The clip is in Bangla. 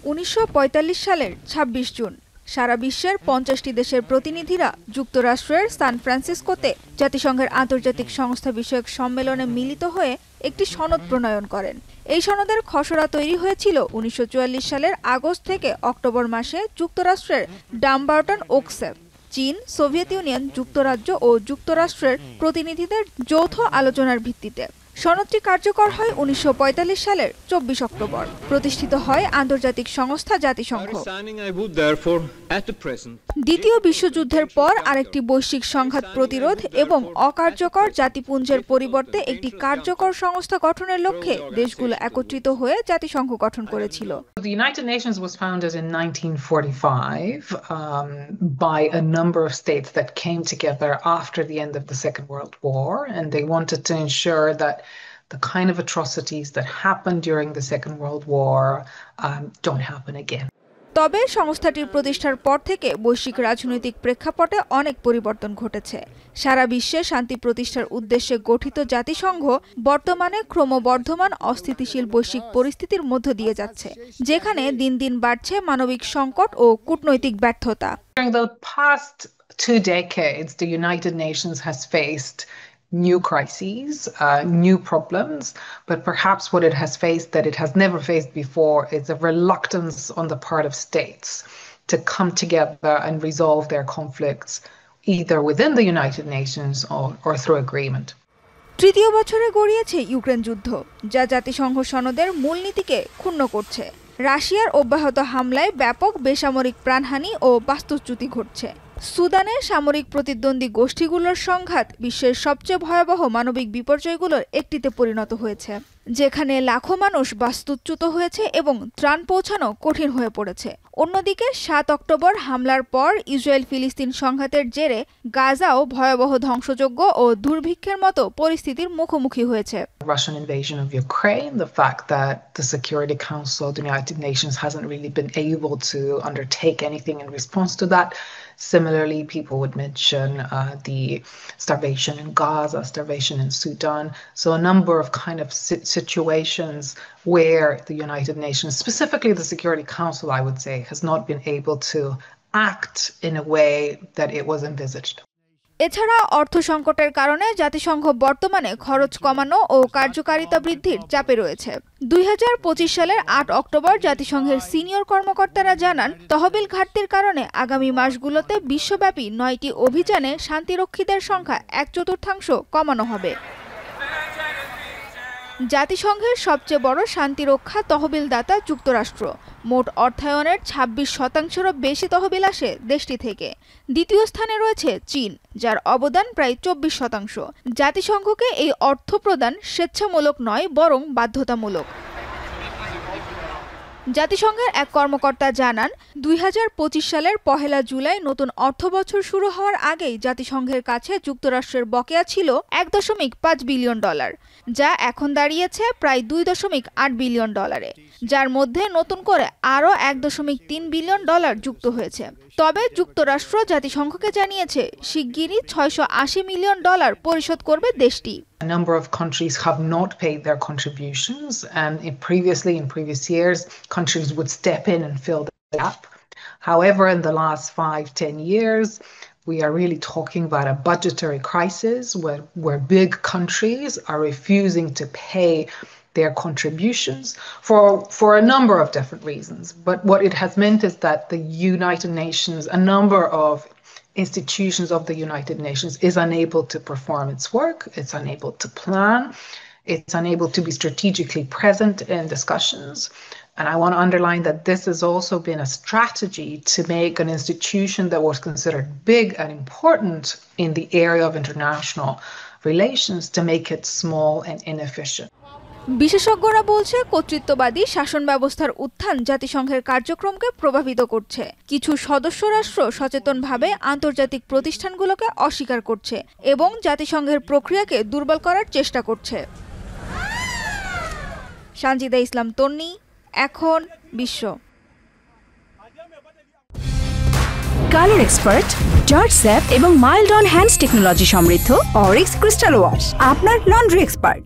1945 সালের ২৬ জুন সারা বিশ্বের ৫০টি দেশের প্রতিনিধিরা যুক্তরাষ্ট্রের সান ফ্রান্সিসকোতে জাতিসংঘের আন্তর্জাতিক সংস্থা বিষয়ক সম্মেলনে মিলিত হয়ে একটি সনদ প্রণয়ন করেন। এই সনদের খসড়া তৈরি হয়েছিল ১৯৪৪ সালের আগস্ট থেকে অক্টোবর মাসে যুক্তরাষ্ট্রের ডামবার্টন ওকসে। চীন, সোভিয়েত ইউনিয়ন, যুক্তরাজ্য ও যুক্তরাষ্ট্রের প্রতিনিধিদের যৌথ আলোচনার ভিত্তিতে সনদটি কার্যকর হয় ১৯৪৫ সালের ২৪ অক্টোবর। প্রতিষ্ঠিত হয় আন্তর্জাতিক সংস্থা জাতিসংঘ। দ্বিতীয় বিশ্বযুদ্ধের পর আরেকটি বৈশ্বিক সংঘাত প্রতিরোধ এবং অকার্যকর জাতিপুঞ্জের পরিবর্তে একটি কার্যকর সংস্থা গঠনের লক্ষ্যে দেশগুলো একত্রিত হয়ে জাতিসংঘ গঠন করেছিল। The United Nations was founded in 1945 by a number of states that came together after the end of the Second World War, and they wanted to ensure that the kind of atrocities that happened during the Second World War don't happen again. তবে সংস্থাটির প্রতিষ্ঠার পর থেকে বৈশ্বিক রাজনৈতিক প্রেক্ষাপটে অনেক পরিবর্তন ঘটেছে। সারা বিশ্বে শান্তি প্রতিষ্ঠার উদ্দেশ্যে গঠিত জাতিসংঘ বর্তমানে ক্রমবর্ধমান অস্থিতিশীল বৈশ্বিক পরিস্থিতির মধ্য দিয়ে যাচ্ছে, যেখানে দিন দিন বাড়ছে মানবিক সংকট ও কূটনৈতিক ব্যর্থতা। During the past 2 decades, the United Nations has faced new crises, new problems, but perhaps what it has faced that it has never faced before is a reluctance on the part of states to come together and resolve their conflicts either within the United Nations or through agreement. তৃতীয় বছরে গড়িয়েছে ইউক্রেন যুদ্ধ, যা জাতিসংঘ সনদের মূলনীতিকে ক্ষুণ্ণ করছে। রাশিয়ার অব্যাহত হামলায় ব্যাপক বেসামরিক প্রাণহানি ও বাস্তুচ্যুতি ঘটছে। সুদানে সামরিক প্রতিদ্বন্দ্বী গোষ্ঠীগুলোর সংঘাত বিশ্বের সবচেয়ে ভয়াবহ মানবিক বিপর্যয়গুলোর একটিতে পরিণত হয়েছে, যেখানে লাখো মানুষ বাস্তুচ্যুত হয়েছে এবং ত্রাণ পৌঁছানো কঠিন হয়ে পড়েছে। অন্যদিকে ৭ অক্টোবর হামলার পর ইসরায়েল ফিলিস্তিন সংঘাতের জেরে গাজাও ভয়াবহ ধ্বংসযজ্ঞ ও দুর্ভিক্ষের মতো পরিস্থিতির মুখোমুখি হয়েছে। Russian invasion of Ukraine, the fact that the Security Council of the United Nations hasn't really been able to undertake anything in response to that. Similarly, people would mention the starvation in Gaza, starvation in Sudan. So a number of kind of situations where the United Nations, specifically the Security Council, I would say, has not been able to act in a way that it was envisaged. এছাড়া অর্থ সংকটের কারণে জাতিসংঘ বর্তমানে খরচ কমানো ও কার্যকারিতা বৃদ্ধির চাপে রয়েছে। ২০২৫ সালের ৮ অক্টোবর জাতিসংঘের সিনিয়র কর্মকর্তারা জানান, তহবিল ঘাটতির কারণে আগামী মাসগুলোতে বিশ্বব্যাপী ৯টি অভিযানে শান্তিরক্ষীদের সংখ্যা ১/৪ কমানো হবে। জাতিসংঘের সবচেয়ে বড় শান্তিরক্ষা তহবিলদাতা যুক্তরাষ্ট্র। মোট অর্থায়নের ২৬%-রও বেশি তহবিল আসে দেশটি থেকে। দ্বিতীয় স্থানে রয়েছে চীন, যার অবদান প্রায় ২৪%। জাতিসংঘকে এই অর্থ প্রদান স্বেচ্ছামূলক নয়, বরং বাধ্যতামূলক। জাতিসংঘের এক কর্মকর্তা জানান, ২০২৫ সালের ১ জুলাই নতুন অর্থবছর শুরু হওয়ার আগেই জাতিসংঘের কাছে যুক্তরাষ্ট্রের বকেয়া ছিল $১.৫ বিলিয়ন, যা এখন দাঁড়িয়েছে প্রায় $২.৮ বিলিয়ন, যার মধ্যে নতুন করে আরও $১.৩ বিলিয়ন যুক্ত হয়েছে। তবে যুক্তরাষ্ট্র জাতিসংঘকে জানিয়েছে শিগগিরই $৬৮০ মিলিয়ন পরিশোধ করবে দেশটি। A number of countries have not paid their contributions, and in previous years, countries would step in and fill the gap. However, in the last 5-10 years, we are really talking about a budgetary crisis where big countries are refusing to pay their contributions for a number of different reasons. But what it has meant is that the United Nations, a number of institutions of the United Nations, is unable to perform its work, it's unable to plan, it's unable to be strategically present in discussions. And I want to underline that this has also been a strategy to make an institution that was considered big and important in the area of international relations to make it small and inefficient. বিশেষজ্ঞরা বলছে, কর্তৃত্ববাদী শাসন ব্যবস্থার উত্থান জাতিসংঘের কার্যক্রমকে প্রভাবিত করছে। কিছু সদস্য রাষ্ট্র সচেতনভাবে আন্তর্জাতিক প্রতিষ্ঠানগুলোকে অস্বীকার করছে এবং জাতিসংঘের প্রক্রিয়াকে দুর্বল করার চেষ্টা করছে। সানজিদা ইসলাম তন্নি, এখন বিশ্ব। কালার এক্সপার্ট, জর্জ স্যাপ এবং মাইল্ড অন হ্যান্ডস টেকনোলজি সমৃদ্ধ অরিক্স ক্রিস্টাল ওয়াশ আপনার লন্ড্রি এক্সপার্ট।